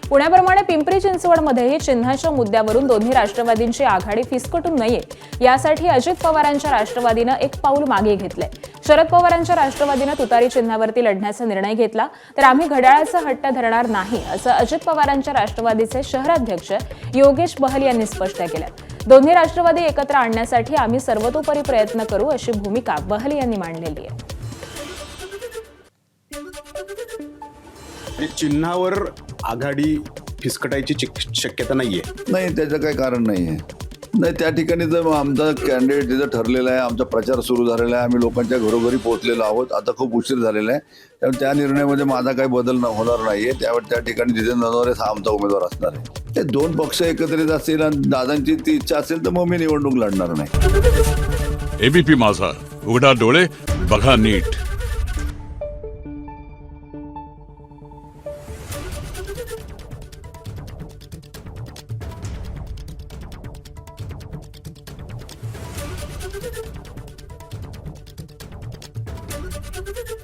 पुण्याप्रमाणे पिंपरी चिंचवडमध्येही चिन्हाच्या मुद्द्यावरून दोन्ही राष्ट्रवादींची आघाडी फिसकटू नये यासाठी अजित पवारांच्या राष्ट्रवादीनं एक पाऊल मागे घेतलंय। शरद पवारांच्या राष्ट्रवादीनं तुतारी चिन्हावरती लढण्याचा निर्णय घेतला तर आम्ही घड्याळाचा हट्ट धरणार नाही असं अजित पवारांच्या राष्ट्रवादीचे शहराध्यक्ष योगेश बहल यांनी स्पष्ट केलं। दोन्ही राष्ट्रवादी एकत्र आणण्यासाठी आम्ही सर्वतोपरी प्रयत्न करू अशी भूमिका बहल यांनी मांडलेली आहे। चिन्हावर आघाडी फिसकटायची शक्यता नाहीये। नाही, त्याचं काही कारण नाहीये। नाही, त्या ठिकाणी जर आमचा कॅन्डिडेट तिथं ठरलेला आहे, आमचा प्रचार सुरू झालेला आहे, आम्ही लोकांच्या घरोघरी पोहोचलेलो आहोत, आता खूप उशीर झालेला आहे, त्यामुळे त्या निर्णयामध्ये माझा काही बदल होणार नाहीये। त्यावेळी त्या ठिकाणी जितेंद्र नवरे हा आमचा उमेदवार असणार आहे। ते दोन पक्ष एकत्रित असतील आणि दादांची ती इच्छा असेल तर मग मी निवडणूक लढणार नाही। एबीपी माझा, उघडा डोळे बघा नीट। Thank you.